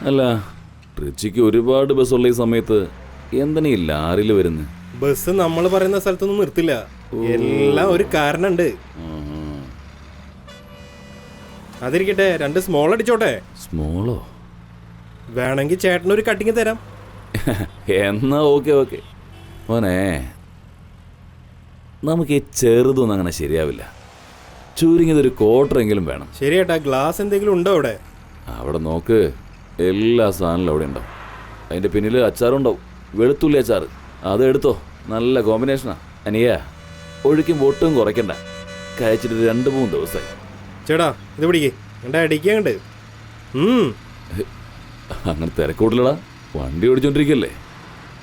അല്ല ട്രിച്ചിക്ക് ഒരുപാട് ബസ്സുള്ള ഈ സമയത്ത് എന്തിനാ ഈ ലാറിയിൽ വരുന്നത്? ബസ് നമ്മൾ പറയുന്ന സ്ഥലത്തൊന്നും നിർത്തില്ല. എല്ലാം ഒരു കാരണമുണ്ട്. അതിരിക്കട്ടെ, 2 സ്മോൾ അടിച്ചോട്ടെ. സ്മോളോ? വേണമെങ്കിൽ ചേട്ടനൊരു കട്ടിങ് തരാം. എന്നാ ഓക്കെ മോനെ, നമുക്ക് ഈ ചെറുതൊന്നും അങ്ങനെ ശരിയാവില്ല. ചുരുങ്ങിയതൊരു ക്വാർട്ടറെങ്കിലും വേണം. ശരിയേട്ടാ, ഗ്ലാസ് എന്തെങ്കിലും ഉണ്ടോ അവിടെ? അവിടെ നോക്ക്, എല്ലാ സാധനവും അവിടെ ഉണ്ടാവും. അതിൻ്റെ പിന്നിൽ അച്ചാറുണ്ടാവും, വെളുത്തുള്ളി അച്ചാർ. അത് എടുത്തോ, നല്ല കോമ്പിനേഷനാ. അനിയ ഒഴിക്കുമ്പോൾ ഒട്ടും കുറയ്ക്കണ്ട. കഴിച്ചിട്ട് 2-3 ദിവസമായി. ചേട്ടാ ഇത് പിടിക്കേ, എൻ്റെ അടിക്കാണ്ട്. അങ്ങനെ തിരക്കൂടില്ലടാ, വണ്ടി ഓടിച്ചോണ്ടിരിക്കല്ലേ,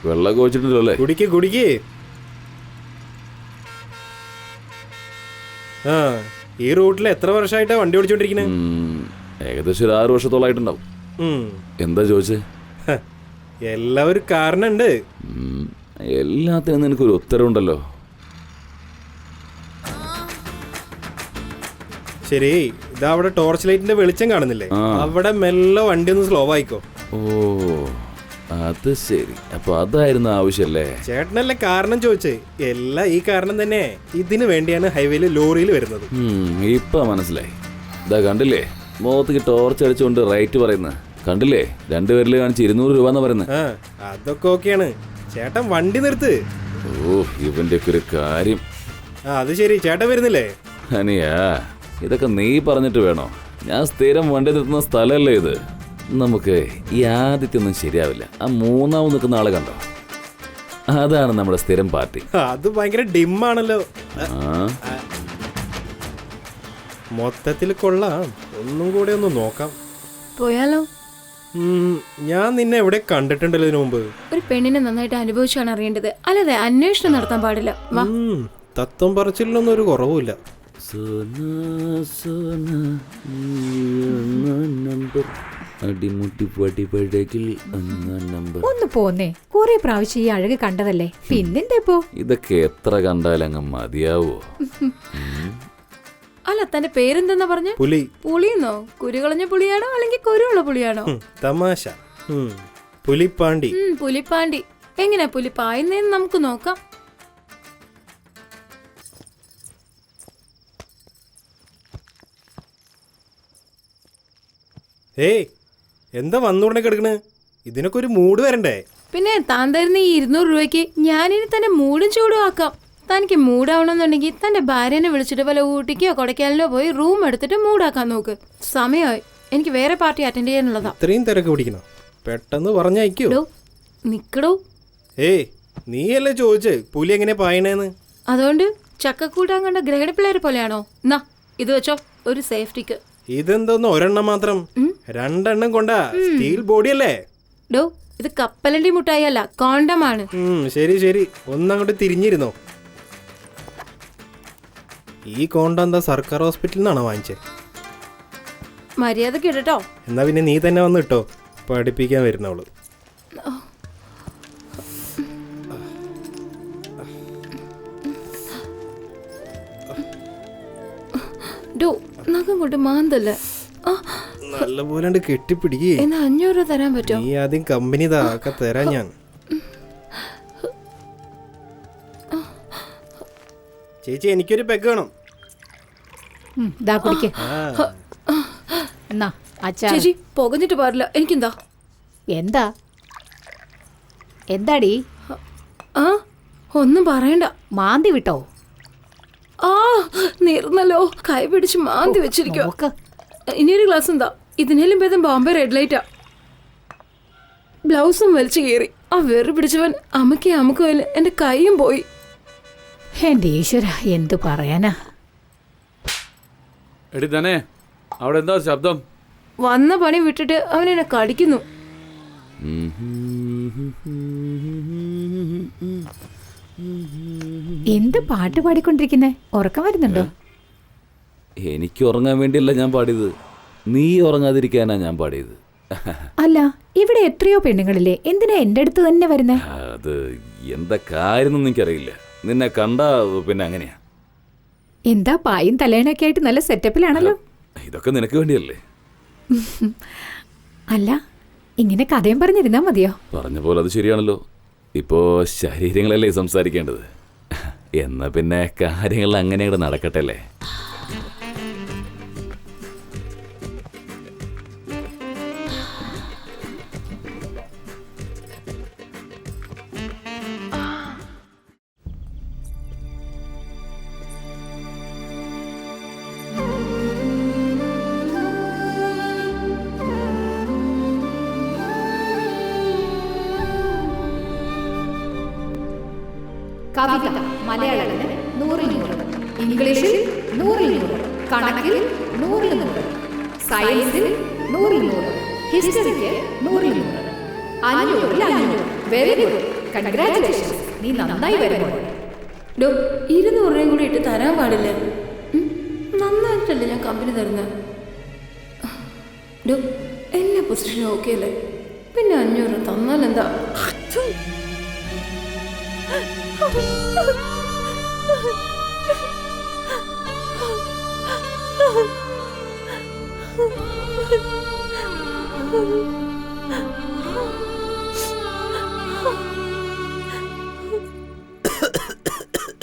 വെള്ളമൊക്കെ വെച്ചിട്ടില്ലല്ലേ? കുടിക്കേ. ആ, ഈ റൂട്ടിൽ എത്ര വർഷമായിട്ടാ വണ്ടി ഓടിച്ചോണ്ടിരിക്കണേ? ഏകദേശം ഒരു 6 വർഷത്തോളായിട്ടുണ്ടാവും. എന്താ ചോദിച്ചേ? എല്ലാം ഒരു കാരണമുണ്ട്. എല്ലാത്തിനും നിനക്കൊരു ഉത്തരവുണ്ടല്ലോ. ശരി, ഇതാ അവിടെ ടോർച്ച് ലൈറ്റിന്റെ വെളിച്ചം കാണുന്നില്ലേ? അവിടെ മെല്ലെ വണ്ടി ഒന്ന് സ്ലോ ആയിക്കോ. ഓ അത് ശരി, അപ്പൊ അതായിരുന്നു ആവശ്യല്ലേ? ചേട്ടനല്ലേ കാരണം ചോദിച്ചേ? എല്ലാം ഈ കാരണം തന്നെ. ഇതിനു വേണ്ടിയാണ് ഹൈവേയിൽ ലോറിയിൽ വരുന്നത്. ഇപ്പൊ മനസ്സിലായി. ഇതാ കണ്ടില്ലേ, മുഖത്തേക്ക് ടോർച്ച് അടിച്ചുകൊണ്ട് റൈറ്റ് പറയുന്നത് കണ്ടില്ലേ? 2 പേരിൽ കാണിച്ച് 200 രൂപ എന്ന് പറയുന്നത്. അതൊക്കെ ഓക്കെയാണ്. ചേട്ടൻ വണ്ടി നിർത്ത്. ഓ ഇവന്റെ ഒക്കെ ഒരു കാര്യം. അത് ശരി, ചേട്ടൻ വരുന്നില്ലേ? അനിയാ, ഇതൊക്കെ നീ പറഞ്ഞിട്ട് വേണോ? ഞാൻ സ്ഥിരം വണ്ടി നിർത്തുന്ന സ്ഥലമല്ലേ ഇത്. നമുക്ക് ഈ ആദ്യത്തൊന്നും ശരിയാവില്ല. ആ 3ാമത് നിൽക്കുന്ന ആളെ കണ്ടോ? അതാണ് നമ്മുടെ സ്ഥിരം പാർട്ടി. അത് ഭയങ്കര ഡിമ്മാണല്ലോ. മൊത്തത്തിൽ കൊള്ളാം. ഒന്നും കൂടെ ഒന്ന് നോക്കാം. പോയാലോ? ഞാൻ നിന്നെ എവിടെ കണ്ടിട്ടുണ്ടല്ലോ ഇതിനു മുമ്പ്. ഒരു പെണ്ണിനെ നന്നായിട്ട് അനുഭവിച്ചാണ് അറിയേണ്ടത്, അല്ലാതെ അന്വേഷണം നടത്താൻ പാടില്ല. വാ. തത്വം പറച്ചിലൊന്നും ഒരു കുറവുമില്ല. ഒന്ന് പോന്നേ, കുറെ പ്രാവശ്യം ഈ അഴക് കണ്ടതല്ലേ, പിന്നെന്താ ഇതൊക്കെ എത്ര കണ്ടാലങ്ങ് മതിയാവോ? അല്ല, തന്റെ പേരെന്തെന്നാ പറഞ്ഞ? പുലി. പുളിയെന്നോ? കുരുകളഞ്ഞ പുളിയാണോ അല്ലെങ്കിൽ കുരുള്ള പുളിയാണോ? തമാശ. പുലിപ്പാണ്ടി. പുലിപ്പാണ്ടി. എങ്ങനെയാ പുലി പായുന്നേന്ന് നമുക്ക് നോക്കാം. ഏയ്, എന്താ വന്നുടനെ കിടക്കണ്? ഇതിനൊക്കെ ഒരു മൂഡ് വരണ്ടേ? പിന്നെ താൻ തരുന്ന ഈ 200 രൂപയ്ക്ക് ഞാനിനി തന്നെ മൂടും ചൂടും ആക്കാം. തനിക്ക് മൂടാവണമെന്നുണ്ടെങ്കിൽ തന്റെ ഭാര്യനെ വിളിച്ചിട്ട് വല്ല ഊട്ടിക്കോ കൊടൈക്കനാലിലോ പോയി റൂം എടുത്തിട്ട് മൂടാക്കാൻ നോക്ക്. സമയമായി, എനിക്ക് വേറെ പാർട്ടി അറ്റൻഡ് ചെയ്യാനുള്ളതാ. ഇത്രയും തിരക്ക് പിടിക്കണം, പെട്ടെന്ന് പറഞ്ഞയക്കോ. നിക്കടോ. ഏയ്, നീയല്ലേ ചോദിച്ചേ പുലി എങ്ങനെ പായണേന്ന്? അതുകൊണ്ട് ചക്കക്കൂട്ടാൻ കണ്ട ഗ്രഹണ പിള്ളേർ പോലെയാണോ? എന്നാ ഇത് വെച്ചോ, ഒരു സേഫ്റ്റിക്ക്. ഇതെന്തോന്ന് ഒരെണ്ണം മാത്രം? 2 എണ്ണം കൊണ്ടാ? സ്റ്റീൽ ബോഡിയല്ലേ? ഡോ, ഇത് കപ്പലണ്ടി മുട്ടായി അല്ല, കോണ്ടമാണ്. ശരി, ഒന്നങ്ങോട്ട് തിരിഞ്ഞിരുന്നോ. ഈ കോണ്ടം എന്താ സർക്കാർ ഹോസ്പിറ്റലിൽ നിന്നാണോ വാങ്ങിച്ചേ? മര്യാദക്ക് ഇടട്ടോ. എന്നാ പിന്നെ നീ തന്നെ വന്ന് ഇട്ടോ, പഠിപ്പിക്കാൻ വരുന്നവള്. ഡോ, നഖം കൊണ്ട് മാന്തല്ലേ. നല്ലപോലെ കെട്ടിപ്പിടിക്കേ. എന്നാ 500 രൂപ തരാൻ പറ്റോ? നീ ആദ്യം കമ്പനി ഒക്കെ തരാൻ ഞാൻ. ചേച്ചി, എനിക്കൊരു പെഗ് വേണം. ചേച്ചി പുകഞ്ഞിട്ട് പാടില്ല, എനിക്കെന്താ? എന്താടി? ഒന്നും പറയണ്ട. മാന്തി വിട്ടോ? നീർന്നല്ലോ, കൈ പിടിച്ച് മാന്തി വെച്ചിരിക്കോ. ഇനിയൊരു ഗ്ലാസ് എന്താ? ഇതിനേലും ഭേദം ബോംബെ റെഡ് ലൈറ്റാ. ബ്ലൗസും വലിച്ചു കീറി. ആ വെറു പിടിച്ചവൻ അമുക്കോ എന്റെ കൈയും പോയി. എന്റെ ഈശ്വര, എന്തു പറയാനാ. എടി തന്നെ, അവിടെ എന്താ ശബ്ദം? വന്ന പണി വിട്ടിട്ട് അവൻ എന്നെ കടിക്കുന്നു. എന്ത് പാട്ട് പാടിക്കൊണ്ടിരിക്കുന്നേ? ഉറക്കം വരുന്നുണ്ടോ? എനിക്ക് ഉറങ്ങാൻ വേണ്ടിയല്ല ഞാൻ പാടിയത്, നീ ഉറങ്ങാതിരിക്കാനാ ഞാൻ പാടിയത്. അല്ല, ഇവിടെ എത്രയോ പെണ്ണുങ്ങളില്ലേ, എന്തിനാ എന്റെ അടുത്ത് തന്നെ വരുന്നേ? അത് എന്താ കാര്യം എനിക്കറിയില്ല. നിന്നെ കണ്ടാ പിന്നെ അങ്ങനെയാ. എന്താ പായും തലേണൊക്കെ ആയിട്ട് നല്ല സെറ്റപ്പിലാണല്ലോ. ഇതൊക്കെ നിനക്ക് വേണ്ടിയല്ലേ? അല്ല, ഇങ്ങനെ കഥയും പറഞ്ഞിരുന്നാ മതിയോ? പറഞ്ഞ പോലെ അത് ശരിയാണല്ലോ. ഇപ്പോൾ ശരീരങ്ങളല്ലേ സംസാരിക്കേണ്ടത്. എന്നാ പിന്നെ കാര്യങ്ങൾ അങ്ങനെ അങ്ങോട്ട് നടക്കട്ടെ അല്ലേ? കവിത മലയാളത്തിന് 100-100, ഇംഗ്ലീഷിൽ 100-100, കണക്കിൽ 100-100, സയൻസിൽ 100-100, ഹിസ്റ്ററിക്ക് 100-100, 500-500. Very good, congratulations. നീ നന്നായി വരുമോ? 200 രൂപയും കൂടി ഇട്ട് തരാൻ പാടില്ല. നന്നായിട്ടല്ലേ ഞാൻ കമ്പനി തരുന്നത്. എല്ലാ പൊസിഷനും ഓക്കെ അല്ലേ? പിന്നെ 500 തന്നാൽ എന്താ?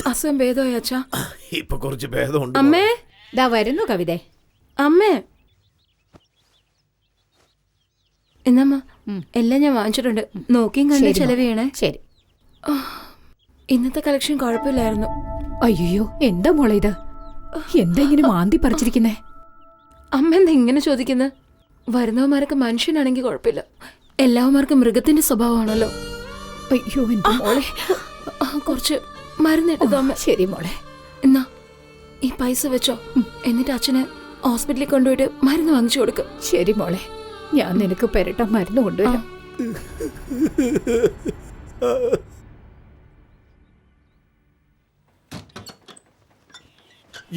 അസുഖം ഭേദമായി അച്ഛാ? ഇപ്പൊ കുറച്ച് ഭേദമുണ്ട്. അമ്മേ, ദാ വരുന്നു കവിതേ. അമ്മേ. എന്നമ്മ എല്ലാം ഞാൻ വാങ്ങിച്ചിട്ടുണ്ട്. നോക്കിയും കണ്ട് ചെലവ് ചെയ്യണേ. ശരി. ഇന്നത്തെ കളക്ഷൻ കുഴപ്പമില്ലായിരുന്നു. അയ്യോ, എന്താ മോളെ ഇത്? എന്താ ഇങ്ങനെ മാന്തി പറിച്ചിരിക്കുന്നേ? അമ്മ എന്താ ഇങ്ങനെ ചോദിക്കുന്നത്? വരുന്നവന്മാരൊക്കെ മനുഷ്യനാണെങ്കിൽ കുഴപ്പമില്ല, എല്ലാവന്മാർക്കും മൃഗത്തിന്റെ സ്വഭാവമാണല്ലോ. അയ്യോ എന്റെ മോളെ. കുറച്ച് മരുന്നിട്ടു അമ്മ. ശരി മോളെ. എന്നാ ഈ പൈസ വെച്ചോ, എന്നിട്ട് അച്ഛനെ ഹോസ്പിറ്റലിൽ കൊണ്ടുപോയിട്ട് മരുന്ന് വാങ്ങിച്ചു കൊടുക്കും. ശരി മോളെ, ഞാൻ നിനക്ക് പെരട്ട മരുന്ന് കൊണ്ടുവരാം.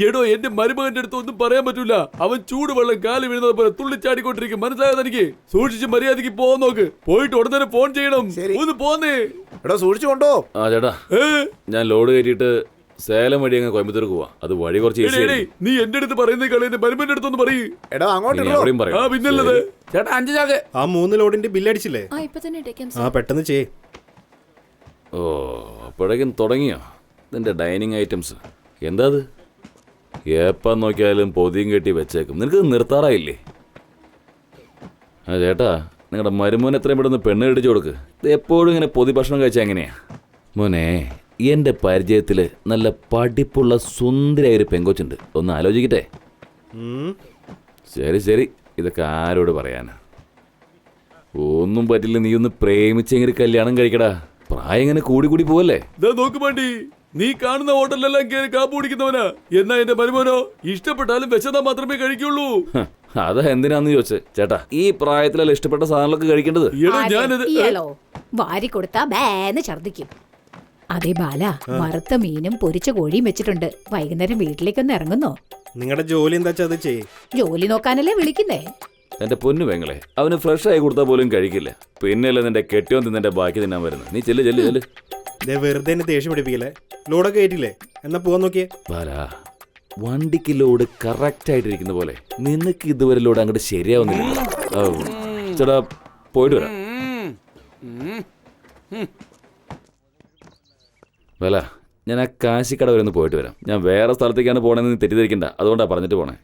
എടോ, എന്റെ മരുമകന്റെ അടുത്ത് ഒന്നും പറയാൻ പറ്റൂല. അവൻ ചൂടുവെള്ളം കാല് വീഴുന്നത് പോലെ തുള്ളിച്ചാടിക്കൊണ്ടിരിക്കും. മനസ്സിലായോ തനിക്ക്? സൂക്ഷിച്ച് മര്യാദക്ക് പോവാൻ നോക്ക്. പോയിട്ട് ഉടനെ തന്നെ ഫോൺ ചെയ്യണം. ഒന്ന് പോന്നേ. എടാ സൂക്ഷിച്ചുകൊണ്ടോ. ആ ചേട്ടാ, ഞാൻ ലോഡ് കയറ്റിയിട്ട് സേലം വഴി അങ്ങ് കോയമ്പത്തൂർ പോവാ. അത് വഴി കുറച്ച് നീ എന്റെ അടുത്ത് പറയുന്ന കളി എന്റെ മരുമന്റെ അടുത്തൊന്ന് പറയൂ. എടാ അങ്ങോട്ട് പിന്നല്ലത് ചേട്ടാ. 5 ചാക്ക്. ആ 3 ലോഡിന്റെ ബില്ലടിച്ചില്ലേ? ഇപ്പൊ തന്നെ ആ പെട്ടെന്ന് ചെയ്യേ. ഓ, അപ്പോഴേക്കും തുടങ്ങിയോ ഇതിന്റെ ഡൈനിങ് ഐറ്റംസ്? എന്താ അത്? എപ്പം നോക്കിയാലും പൊതിയും കെട്ടി വെച്ചേക്കും. നിനക്ക് നിർത്താറായില്ലേ? ആ ചേട്ടാ, നിങ്ങളുടെ മരുമോൻ എത്രയും പെട്ടെന്ന് പെണ്ണ് കെട്ടിച്ചു കൊടുക്ക്. ഇത് എപ്പോഴും ഇങ്ങനെ പൊതി ഭക്ഷണം കഴിച്ചാൽ എങ്ങനെയാ? മോനെ, എൻ്റെ പരിചയത്തിൽ നല്ല പഠിപ്പുള്ള സുന്ദരിയായൊരു പെങ്കൊച്ചുണ്ട്. ഒന്ന് ആലോചിക്കട്ടെ. ശരി ശരി, ഇതൊക്കെ ആരോട് പറയാനാ? ഒന്നും പറ്റില്ല. നീ ഒന്ന് പ്രേമിച്ചെങ്ങനെ കല്യാണം കഴിക്കടാ. പ്രായം ഇങ്ങനെ കൂടി കൂടി പോവല്ലേ? നോക്ക് വേണ്ടി നീ കാണുന്ന ഹോട്ടലിലെല്ലാം കയറി കാപ്പ് കുടിക്കുന്നവനാ. എന്നാ എന്റെ മരുമോനോ ഇഷ്ടപ്പെട്ടാലും വെച്ചതാ മാത്രമേ കഴിക്കുള്ളൂ. അതാ എന്തിനാന്ന് ചോദിച്ചേ. ചേട്ടാ, ഈ പ്രായത്തിലല്ല ഇഷ്ടപ്പെട്ട സാധനങ്ങളൊക്കെ കഴിക്കേണ്ടത്. വാരി കൊടുത്താ ബേന്ന് ഛർദിക്കും. അതെ ബാല, വറുത്ത മീനും പൊരിച്ച കോഴിയും വെച്ചിട്ടുണ്ട്. വൈകുന്നേരം വീട്ടിലേക്കൊന്ന് ഇറങ്ങുന്നോ? നിങ്ങളുടെ ജോലി എന്താ വെച്ചാൽ അത് ചെയ്യേ. ജോലി നോക്കാനല്ലേ വിളിക്കുന്നേ? എന്റെ പൊന്നു പെങ്ങളെ, അവന് ഫ്രഷ് ആയി കൊടുത്താൽ പോലും കഴിക്കില്ല. പിന്നെയല്ലേ നിന്റെ കെട്ടിയോൻ തിന്നെ ബാക്കി തിന്നാൻ വരുന്നത്. നീ ചെല്ല് ചെല്ല് ചെല്ല്. വെറുതെ എന്നെ ദേഷ്യം പിടിപ്പിക്കല്ലേ. ലോഡൊക്കെ കയറ്റില്ലേ? എന്നാ പോവാൻ നോക്കിയേ. വണ്ടിക്ക് ലോഡ് കറക്റ്റ് ആയിട്ടിരിക്കുന്ന പോലെ നിനക്ക് ഇതുവരെ ലോഡ് അങ്ങോട്ട് ശരിയാവുന്നില്ല. ചേട്ടാ, പോയിട്ട് വരാം. വേല, ഞാൻ ആ കാശിക്കട വരെ ഒന്ന് പോയിട്ട് വരാം. ഞാൻ വേറെ സ്ഥലത്തേക്കാണ് പോകണമെന്ന് നീ തെറ്റിദ്ധരിക്കണ്ട. അതുകൊണ്ടാ പറഞ്ഞിട്ട് പോണേ.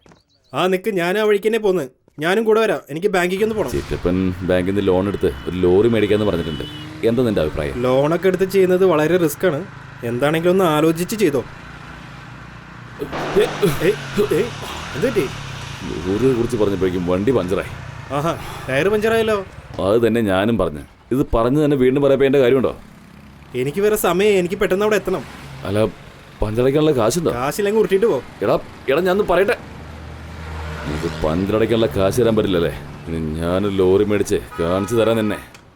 ആ നിക്ക്, ഞാൻ ആ വഴിക്ക് തന്നെ പോന്ന്. ഞാനും കൂടെ വരാം. എനിക്ക് ബാങ്കിലേക്ക് ഒന്ന് പോകണം. ചിറ്റപ്പൻ ബാങ്കിൽ നിന്ന് ലോൺ എടുത്ത് ഒരു ലോറി മേടിക്കാന്ന് പറഞ്ഞിട്ടുണ്ട്. എന്താ നിന്റെ അഭിപ്രായം? ലോണൊക്കെ എടുത്ത് ചെയ്യുന്നത് വളരെ റിസ്ക് ആണ്. എന്താണെങ്കിലും ഒന്ന് ആലോചിച്ച് ചെയ്തോ. ലോറിയെ കുറിച്ച് പറഞ്ഞപ്പോഴേക്കും വണ്ടി പഞ്ചറായി. ആഹാ, ടയർ പഞ്ചറായല്ലോ. അത് തന്നെ ഞാനും പറഞ്ഞു. ഇത് പറഞ്ഞു തന്നെ വീണ്ടും പറയപ്പേണ്ട കാര്യമുണ്ടോ? എനിക്ക് വേറെ സമയം. എനിക്ക് പെട്ടെന്ന് അവിടെ എത്തണം. അല്ല, പഞ്ചറയ്ക്കാനുള്ള കാശുണ്ടോ? കാശില്ലെങ്കിൽ ഉരുട്ടിട്ട് പോ. എടാ ഞാൻ പറയട്ടെ. എനിക്ക് പഞ്ചറടയ്ക്കാനുള്ള കാശ് തരാൻ പറ്റില്ലല്ലേ? ഇനി ഞാനൊരു ലോറി മേടിച്ച് കാണിച്ചു തരാൻ തന്നെ.